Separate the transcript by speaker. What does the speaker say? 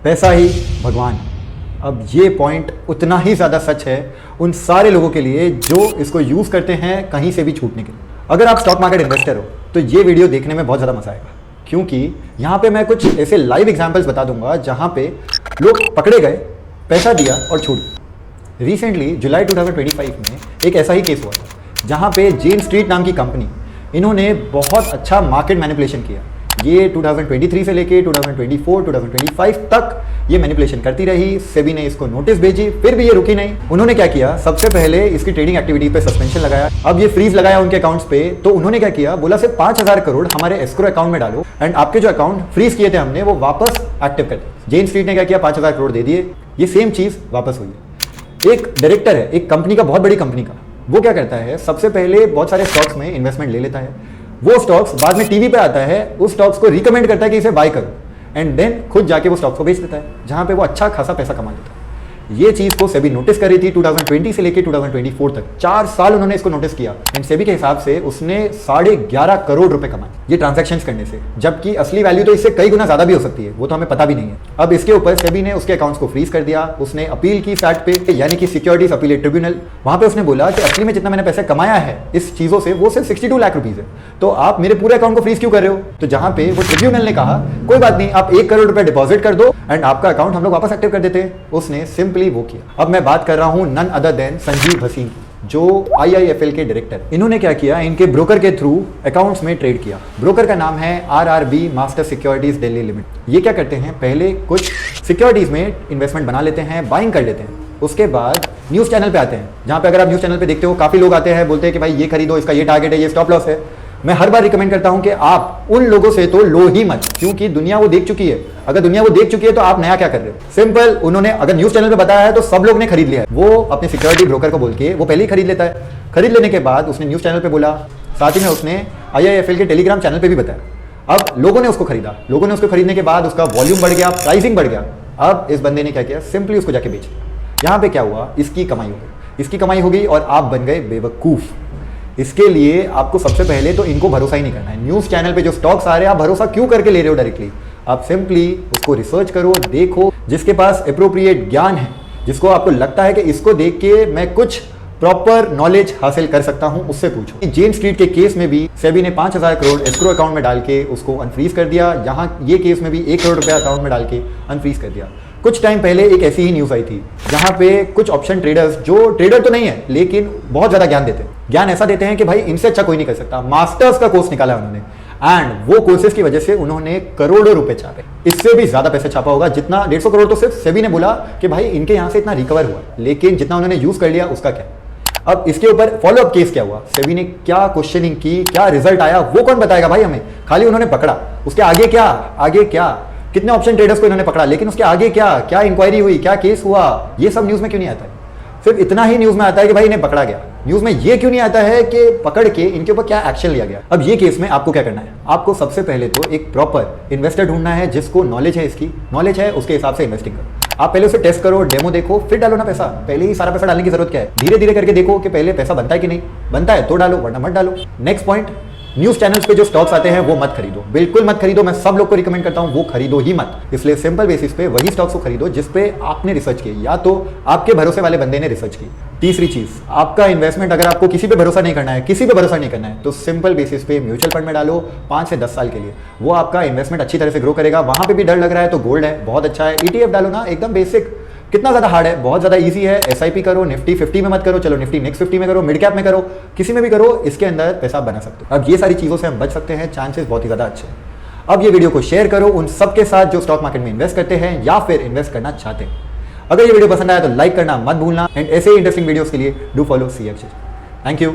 Speaker 1: पैसा ही भगवान। अब ये पॉइंट उतना ही ज़्यादा सच है उन सारे लोगों के लिए जो इसको यूज़ करते हैं कहीं से भी छूटने के लिए। अगर आप स्टॉक मार्केट इन्वेस्टर हो तो ये वीडियो देखने में बहुत ज़्यादा मजा आएगा, क्योंकि यहाँ पे मैं कुछ ऐसे लाइव एग्जांपल्स बता दूंगा जहाँ पे लोग पकड़े गए, पैसा दिया और छूट गए। रिसेंटली जुलाई 2025 में एक ऐसा ही केस हुआ था जहाँ पे जेन स्ट्रीट नाम की कंपनी, इन्होंने बहुत अच्छा मार्केट मैनिपुलेशन किया। ये 2023 से लेके 2024, 2025 तक ये मैनिपुलेशन करती रही। सेबी ने इसको नोटिस भेजी, फिर भी ये रुकी नहीं। उन्होंने क्या किया, सबसे पहले इसकी ट्रेडिंग एक्टिविटी पे सस्पेंशन लगाया। अब ये फ्रीज लगाया उनके अकाउंट्स पे, तो उन्होंने क्या किया, बोला सिर्फ 5000 करोड़ हमारे एस्क्रो अकाउंट में डालो एंड आपके जो अकाउंट फ्रीज किए थे हमने वो वापस एक्टिव कर दिए। जेन स्ट्रीट ने क्या किया, 5000 करोड़ दे दिए। ये सेम चीज वापस हुई है। एक डायरेक्टर है एक कंपनी का, बहुत बड़ी कंपनी का, वो क्या करता है, सबसे पहले बहुत सारे स्टॉक्स में इन्वेस्टमेंट ले लेता है। वो स्टॉक्स बाद में टीवी पे आता है, उस स्टॉक्स को रिकमेंड करता है कि इसे बाय करो एंड देन खुद जाके वो स्टॉक्स को बेच देता है, जहां पे वो अच्छा खासा पैसा कमा लेता है। ये चीज को सेबी नोटिस कर रही थी 2020 से लेके 2024 तक, 4 साल उन्होंने इसको नोटिस किया एंड सेबी के हिसाब से उसने 11.5 करोड़ रुपए कमाए ये ट्रांजैक्शंस करने से, जबकि असली वैल्यू तो इससे कई गुना ज्यादा भी हो सकती है, वो तो हमें पता भी नहीं है। अब इसके ऊपर सेबी ने उसके अकाउंट्स को फ्रीज कर दिया। उसने अपील की सैट पे, यानी कि सिक्योरिटीज अपीलेट ट्रिब्यूनल। वहां पे उसने बोला कि असली में जितना मैंने पैसे कमाया है इस चीजों से वो सिर्फ 62 लाख रुपीज है, तो आप मेरे पूरे अकाउंट को फ्रीज क्यों कर रहे हो। तो जहां पे वो ट्रिब्यूनल ने कहा कोई बात नहीं, आप 1 करोड़ रुपए डिपॉजिट कर दो एंड आपका अकाउंट हम लोग वापस एक्टिव कर देते हैं। उसने सिंपली वो किया। अब मैं बात कर रहा हूं none other than Sanjiv Bhasin, जो IIFL के डायरेक्टर। इन्होंने क्या किया, इनके ब्रोकर के थ्रू अकाउंट्स में ट्रेड किया। ब्रोकर का नाम है RRB master securities Delhi limited. ये क्या करते हैं, पहले कुछ सिक्योरिटीज में इन्वेस्टमेंट बना लेते हैं, बाइंग कर लेते हैं, उसके बाद न्यूज चैनल पे आते हैं, जहां पे अगर आप न्यूज चैनल पे देखते हो काफी लोग आते हैं, बोलते हैं कि भाई ये खरीदो, इसका ये टारगेट है, ये स्टॉप लॉस है। मैं हर बार रिकमेंड करता हूं कि आप उन लोगों से तो लो ही मत, क्योंकि दुनिया वो देख चुकी है। अगर दुनिया वो देख चुकी है तो आप नया क्या कर रहे हो। सिंपल, उन्होंने अगर न्यूज चैनल पे बताया है तो सब लोग ने खरीद लिया है। वो अपने सिक्योरिटी ब्रोकर को बोल के वो पहले ही खरीद लेता है। खरीद लेने के बाद उसने न्यूज चैनल पे बोला, साथ ही में उसने IIFL के टेलीग्राम चैनल पे भी बताया। अब लोगों ने उसको खरीदा, लोगों ने उसको खरीदने के बाद उसका वॉल्यूम बढ़ गया, प्राइसिंग बढ़ गया। अब इस बंदे ने क्या किया, सिंपली उसको जाके बेच दिया। यहाँ पे क्या हुआ, इसकी कमाई हो गई, इसकी कमाई हो गई और आप बन गए बेवकूफ। इसके लिए आपको सबसे पहले तो इनको भरोसा ही नहीं करना है। न्यूज चैनल पे जो स्टॉक्स आ रहे हैं आप भरोसा क्यों करके ले रहे हो डायरेक्टली। आप सिंपली उसको रिसर्च करो, देखो, जिसके पास एप्रोप्रिएट ज्ञान है, जिसको आपको लगता है कि इसको देख के मैं कुछ प्रॉपर नॉलेज हासिल कर सकता हूं, उससे पूछो। जेन स्ट्रीट के केस में भी सेबी ने 5000 करोड़ एस्क्रो अकाउंट में डाल के उसको अनफ्रीज कर दिया। यहाँ ये केस में भी 1 करोड़ रुपया अकाउंट में डाल के अनफ्रीज कर दिया। कुछ टाइम पहले एक ऐसी ही न्यूज आई थी जहां पे कुछ ऑप्शन ट्रेडर्स, जो ट्रेडर तो नहीं है लेकिन बहुत ज्यादा ज्ञान देते हैं, ज्ञान ऐसा देते हैं कि भाई इनसे अच्छा कोई नहीं कर सकता, मास्टर्स का कोर्स निकाला उन्होंने एंड वो कोर्सेज की वजह से उन्होंने करोड़ों रुपए छापे। इससे भी ज्यादा पैसे छापा होगा, जितना 150 करोड़ तो सिर्फ सेबी ने बोला कि भाई इनके यहां से इतना रिकवर हुआ, लेकिन जितना उन्होंने यूज कर लिया उसका क्या। अब इसके ऊपर फॉलोअप केस क्या हुआ, सेबी ने क्या क्वेश्चनिंग की, क्या रिजल्ट आया, वो कौन बताएगा भाई हमें। खाली उन्होंने पकड़ा, उसके आगे क्या, आगे क्या, कितने ऑप्शन ट्रेडर्स को इन्होंने पकड़ा, लेकिन उसके आगे क्या, क्या इंक्वायरी हुई, क्या केस हुआ, ये सब न्यूज में क्यों नहीं आता है। सिर्फ इतना ही न्यूज में आता है कि भाई इन्हें पकड़ा गया। न्यूज में ये क्यों नहीं आता है कि पकड़ के इनके ऊपर क्या एक्शन लिया गया। अब ये केस में आपको क्या करना है, आपको सबसे पहले तो एक प्रॉपर इन्वेस्टर ढूंढना है जिसको नॉलेज है, इसकी नॉलेज है, उसके हिसाब से इन्वेस्टिंग करो। आप पहले उसे टेस्ट करो, डेमो देखो, फिर डालो ना पैसा। पहले ही सारा पैसा डालने की जरूरत क्या है, धीरे धीरे करके देखो कि पहले पैसा बनता है कि नहीं, बनता है तो डालो, वरना मत डालो। नेक्स्ट पॉइंट, न्यूज चैनल्स पे जो स्टॉक्स आते हैं वो मत खरीदो, बिल्कुल मत खरीदो। मैं सब लोग को रिकमेंड करता हूं वो खरीदो ही मत। इसलिए सिंपल बेसिस पे वही स्टॉक्स को खरीदो जिस पे आपने रिसर्च की, या तो आपके भरोसे वाले बंदे ने रिसर्च की। तीसरी चीज, आपका इन्वेस्टमेंट अगर आपको किसी पे भरोसा नहीं करना है, किसी पे भरोसा नहीं करना है, तो सिंपल बेसिस पे म्यूचुअल फंड में डालो 5 से 10 साल के लिए। वो आपका इन्वेस्टमेंट अच्छी तरह से ग्रो करेगा। वहां पे भी डर लग रहा है तो गोल्ड है, बहुत अच्छा है। ETF डालो ना, एकदम बेसिक, कितना ज्यादा हार्ड है, बहुत ज्यादा इजी है। SIP करो, निफ्टी 50 में मत करो, चलो निफ्टी नेक्स्ट 50 में करो, मिड कैप में करो, किसी में भी करो, इसके अंदर पैसा बना सकते हो। अब ये सारी चीजों से हम बच सकते हैं, चांसेस बहुत ही ज्यादा अच्छे हैं। अब ये वीडियो को शेयर करो उन सबके साथ जो स्टॉक मार्केट में इन्वेस्ट करते हैं या फिर इन्वेस्ट करना चाहते हैं। अगर ये वीडियो पसंद आया तो लाइक करना मत भूलना एंड ऐसे ही इंटरेस्टिंग वीडियोस के लिए do follow CX। Thank you.